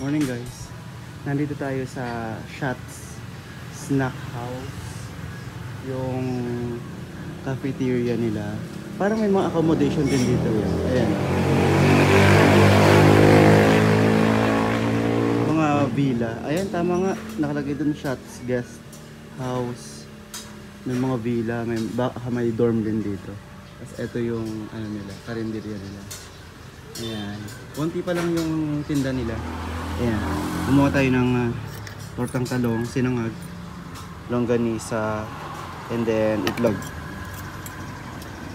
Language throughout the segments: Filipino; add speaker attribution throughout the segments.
Speaker 1: Morning guys. Nandito tayo sa Shots Snack House. Yung cafeteria nila. Parang may mga accommodation din dito yan. Ayan. Mga villa. Ayan, tama nga. Nakalagay dun Shots Guest House. May mga villa. May dorm din dito. Tapos ito yung ano nila, karinderya nila. Ayan. Konti pa lang yung tinda nila. Ayan. Gumawa tayo ng tortang talong, sinangag, longganisa, and then itlog.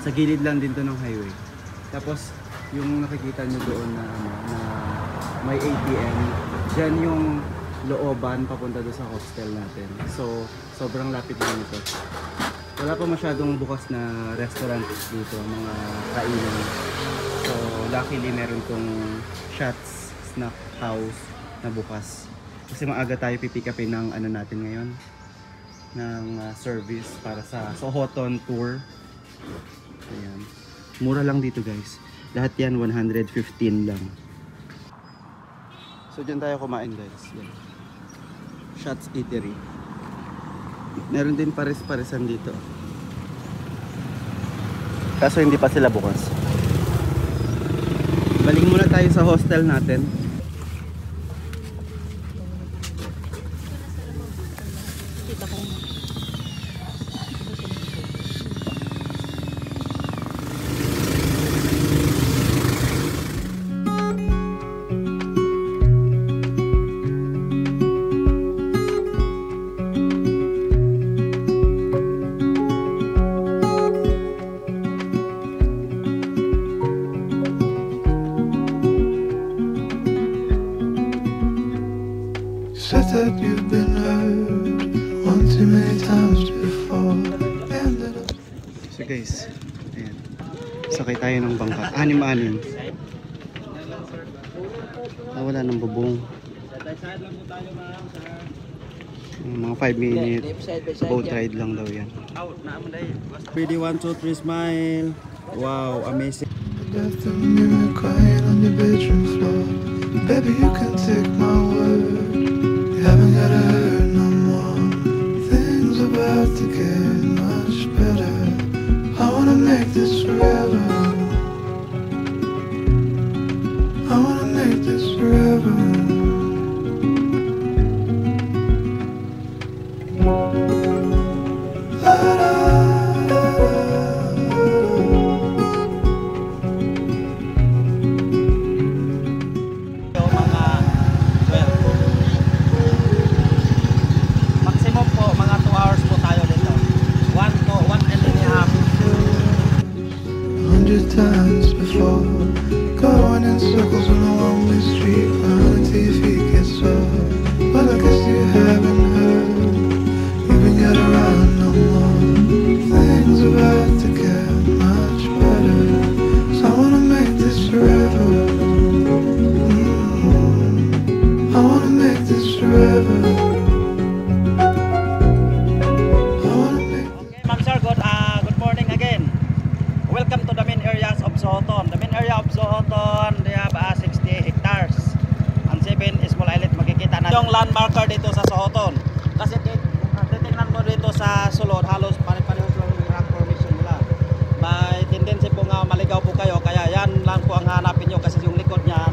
Speaker 1: Sa gilid lang din to ng highway. Tapos yung nakikita nyo doon na, na may ATM, dyan yung looban papunta doon sa hostel natin. So sobrang lapit lang ito. Wala pa masyadong bukas na restaurant dito, mga kainan. So luckily meron tong Shots Snack House na bukas. Kasi maaga tayo pipikapin ng ano natin ngayon, ng service para sa Sohoton tour. Ayan. Mura lang dito guys. Lahat yan 115 lang. So dyan tayo kumain guys. Yan. Shots Eatery. Meron din pares-paresan dito. Kaso hindi pa sila bukas. Balik muna tayo sa hostel natin.
Speaker 2: Said that you've been hurt one too many times before.
Speaker 1: So guys, ayan. Sakay tayo ng bangka. Anim-anim. Wala ng bubong. Mga 5 minutes boat ride lang daw yan. Pretty 1, 2, 3 smile. Wow, amazing.
Speaker 2: Left the mirror crying on your bedroom floor. Baby, you can take my word. You haven't gotta hurt no more. Things about to get much better. I wanna make this forever. I wanna make this forever. Times before, going in circles on a one-way street, running till your feet get sore. But I guess you haven't heard, you've been got around no more. Things about to get much better, so I wanna make this forever. I wanna make this forever.
Speaker 3: Ma'am sir, good morning again. Welcome to the main areas of Sohoton. The main area of Sohoton, they have 60 hectares. And 7 small islet, makikita natin yung landmarker dito sa Sohoton. Kasi titignan mo dito sa sulod, halos pare-parehos lang yung rock formation nila. May tendency po nga maligaw po kayo, kaya yan lang po ang hanapin nyo kasi yung likod niyan,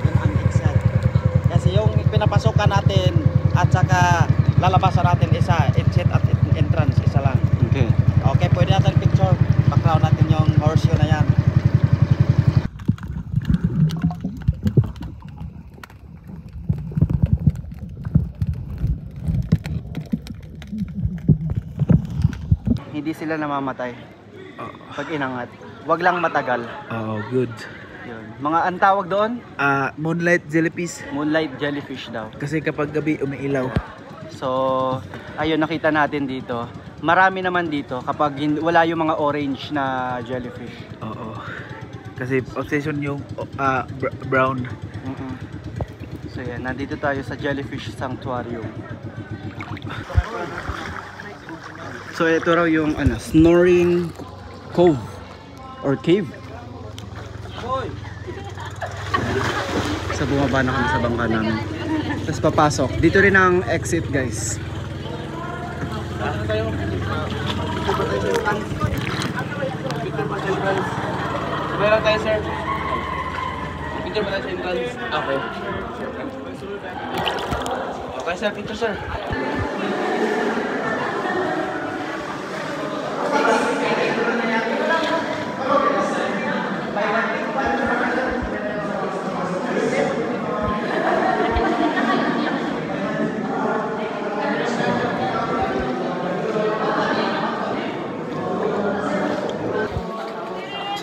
Speaker 3: yun ang exit. Kasi yung pinapasokan natin at saka lalabasan natin isa, exit at entrance, isa lang.
Speaker 1: Okay.
Speaker 3: Okay, pwede natin picture. Background natin yung horseshoe na yan.
Speaker 1: Hindi sila namamatay pag inangat. Wag lang matagal.
Speaker 4: Oh, good.
Speaker 1: Yun. Mga ang tawag doon?
Speaker 4: Moonlight jellyfish.
Speaker 1: Moonlight jellyfish daw.
Speaker 4: Kasi kapag gabi umiilaw.
Speaker 1: So, ayun, nakita natin dito. Marami naman dito kapag wala yung mga orange na jellyfish.
Speaker 4: Oo. Kasi obsession yung brown.
Speaker 1: So yan, nandito tayo sa Jellyfish Sanctuarium. So ito raw yung Snoring Cove or Cave. So So bumaba na kami sa bangka namin. Tapos papasok. Dito rin ang exit guys.
Speaker 5: Meron tayo, sir. Picture ba tayo sa entrance? Okay. Okay, sir. Picture, sir.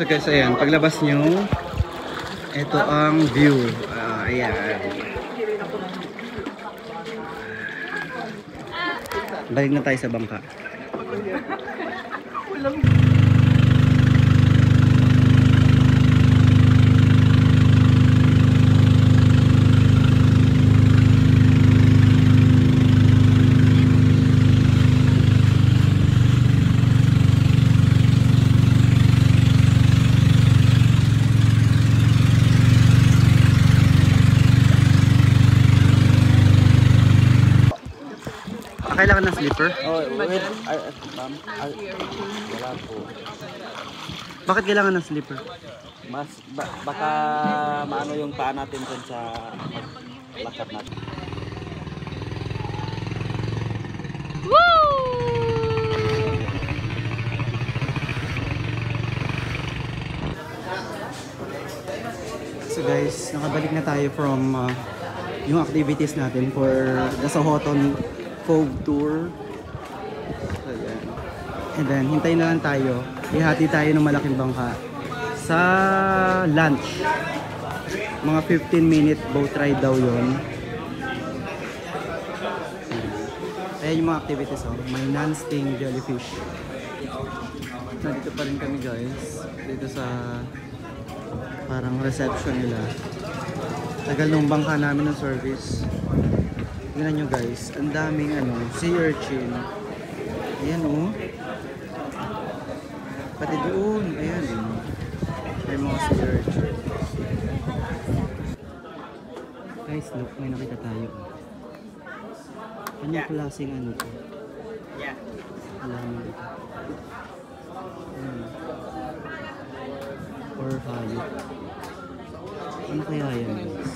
Speaker 1: So guys, ayan, paglabas nyo, ito ang view. Ayan. Balik na tayo sa bangka. Kailangan ng slipper?
Speaker 3: Oh, wait. Ma'am. Wala po.
Speaker 1: Bakit kailangan ng slipper?
Speaker 3: Baka maano yung paa natin dun sa lakad natin.
Speaker 1: So guys, nakabalik na tayo from yung activities natin for the Sohoton Cove Tour. Ayan. And then, hintayin na lang tayo. Ihati tayo ng malaking bangka sa lunch. Mga 15-minute boat ride daw yon. Ayan yung mga activities. Oh. May non-sting jellyfish. Nandito pa rin kami guys. Dito sa parang reception nila. Tagal nung bangka namin ng service. Tingnan nyo guys, ang daming sea urchin. Ayan oh. Pati doon, ayan. May mga sea urchin. Guys, look, may nakita tayo. Anong klaseng ano to?
Speaker 3: Yeah.
Speaker 1: Alam mo dito. Or hayop. Ano kaya yan guys?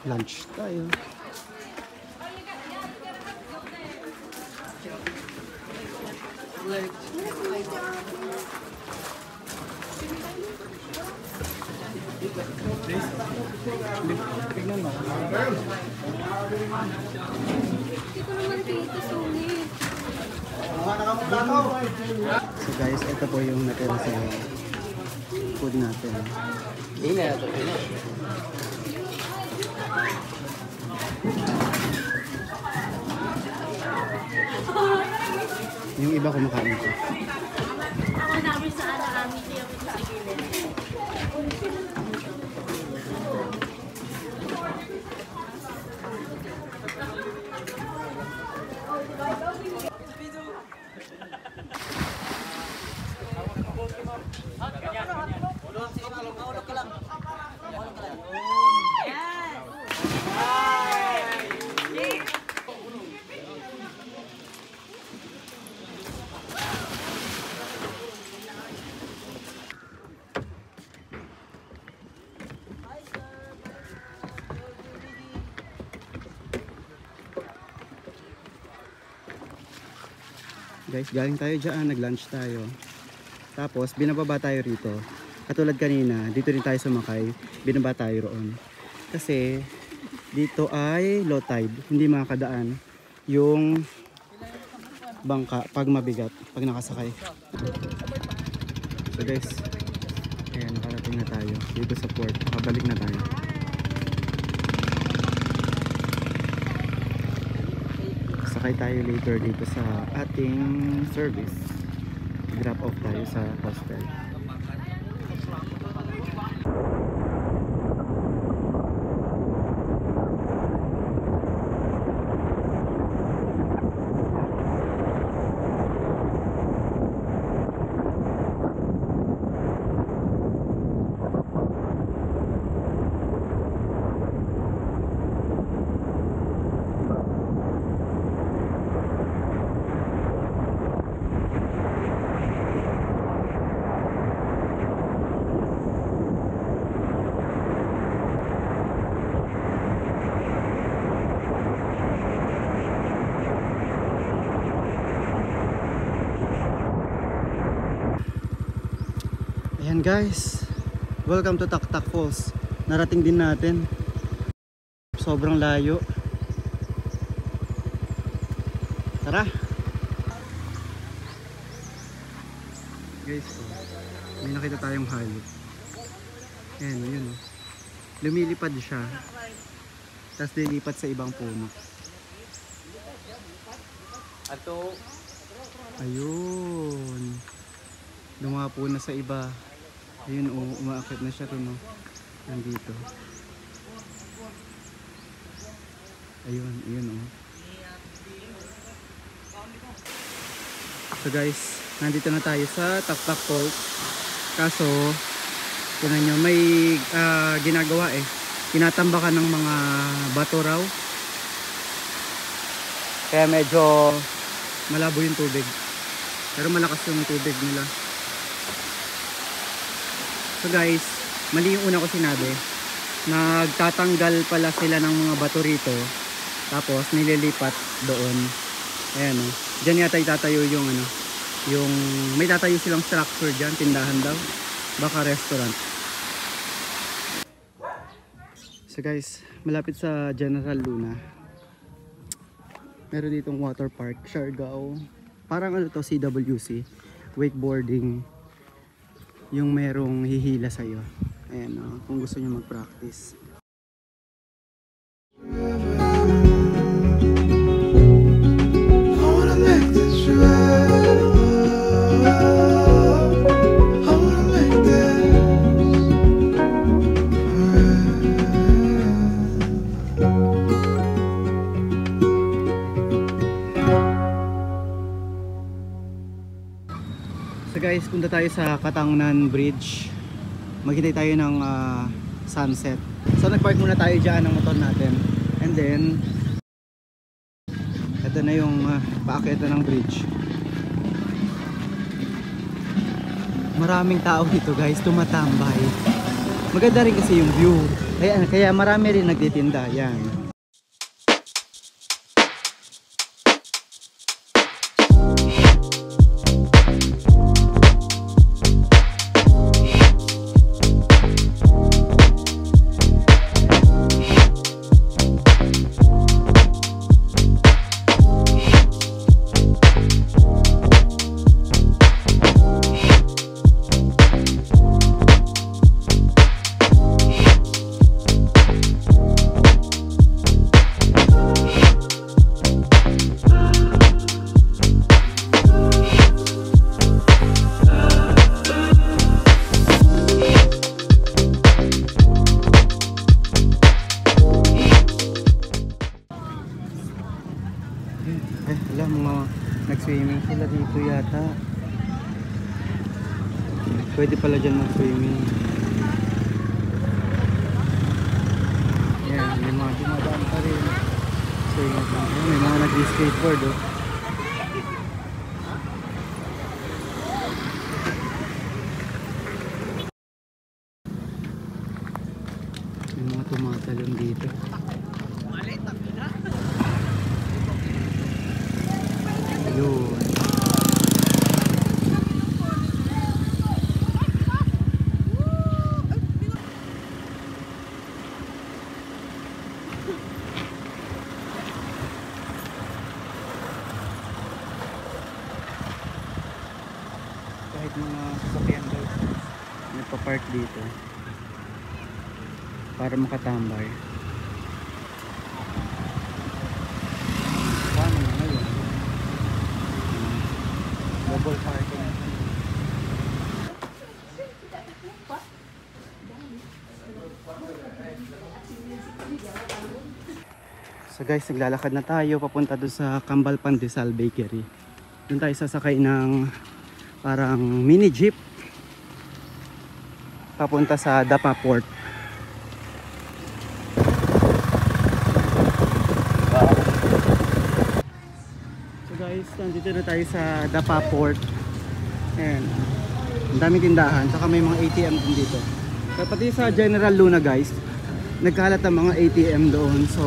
Speaker 1: Lunch tayo. Tignan mo. So guys, ito po yung natira sa food natin. Yung iba kumakain ko.
Speaker 6: Ako namin sa anak kami siya sa gilid.
Speaker 1: Guys, galing tayo dyan, nag-lunch tayo. Tapos, binababa tayo rito. Katulad kanina, dito rin tayo sumakay. Binaba tayo roon. Kasi, dito ay low tide. Hindi makakadaan yung bangka pag mabigat, pag nakasakay. So guys, ayan, nakarating na tayo dito sa port. Nakabalik na tayo. Sakay tayo later dito sa ating service. Drop off tayo sa hostel. Ayan guys, welcome to Taktak Falls. Narating din natin. Sobrang layo. Tara! Guys, may nakita tayong hayop. Ayan, yun. Lumilipad siya. Tapos lilipat sa ibang puno.
Speaker 5: Ato.
Speaker 1: Ayun. Lumapo na sa iba. Ayun, umaakit na siya rin, no? Nandito. Ayun, So guys, nandito na tayo sa Taktak Falls. Kaso, kunan nyo, may ginagawa eh. Tinatambakan ng mga bato raw. Kaya medyo malabo yung tubig. Pero malakas yung tubig nila. So guys, mali yung una ko sinabi. Nagtatanggal pala sila ng mga bato rito. Tapos nililipat doon. Ayan o. Diyan yata itatayo yung ano. Yung may tatayo silang structure dyan. Tindahan daw. Baka restaurant. So guys, malapit sa General Luna. Meron ditong water park. Siargao. Parang ano to, CWC. Wakeboarding. Yung merong hihila sa'yo. Ayan o. Kung gusto nyo mag-practice.
Speaker 2: I wanna make this right. I wanna make this
Speaker 1: So guys, punta tayo sa Katangnan Bridge. Maghintay tayo ng sunset. So nagpark muna tayo dyan ng motor natin. And then ito na yung paakyatan ng bridge. Maraming tao dito guys, tumatambay. Maganda rin kasi yung view. Kaya marami rin nagtitinda. Yan. Mga nag-swimming sila dito yata. Pwede pala dyan mag-swimming. Yan, may mga dumadaan pa rin. May mga nag-skateboard oh. May mga tumatalon dito. Yun. Kahit mga sasakyan daw nagpa-park dito para makatambay. Paano na ngayon? Double parking. So guys, naglalakad na tayo papunta doon sa Kambal Pandesal Bakery. Doon tayo sasakay ng parang mini jeep papunta sa Dapa Port. So guys, nandito na tayo sa Dapa Port. Ayan. Ang daming tindahan, saka may mga ATM din dito. Pati sa General Luna guys, nagkalat ang mga ATM doon, so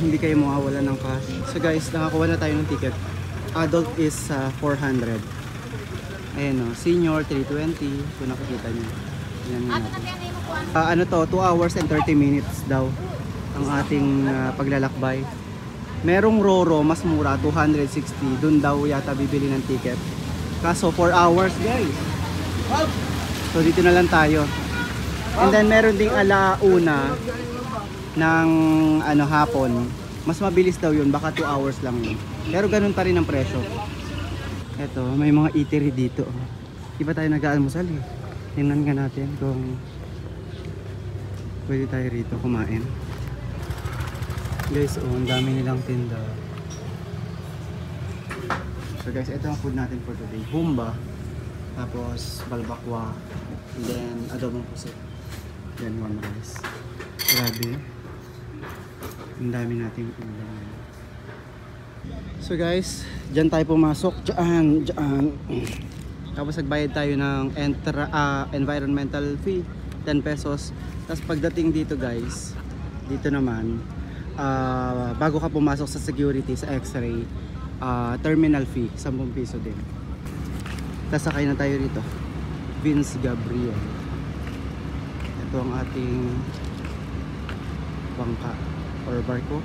Speaker 1: hindi kayo mawawala ng cash. So guys, nakakuha na tayo ng ticket. Adult is 400. Ayan o, senior 320 kung nakikita nyo. Yan nga natin. Ano to, 2 hours and 30 minutes daw ang ating paglalakbay. Merong Roro, mas mura, 260. Doon daw yata bibili ng ticket. Kaso 4 hours guys. So dito na lang tayo. And then meron ding alauna ng hapon. Mas mabilis daw yun, baka 2 hours lang yun. Pero ganun pa rin ang presyo. Eto, may mga eatery dito. Di ba tayo nag-aalmusal eh? Tingnan nga natin kung pwede tayo rito kumain. Guys, ang dami nilang tinda. So guys, ito ang food natin for today. Humba, tapos balbakwa, and then adobong pusit. Yan, one rice. Grabe. Ang dami nating ulam. So guys, dyan tayo pumasok. Dyan. Tapos nagbayad tayo ng environmental fee, 10 pesos. Tapos pagdating dito guys, dito naman, bago ka pumasok sa security, sa x-ray, terminal fee, 10 piso din. Tapos sakay na tayo rito. Vince Gabriel. Ito ang ating bangka or barko.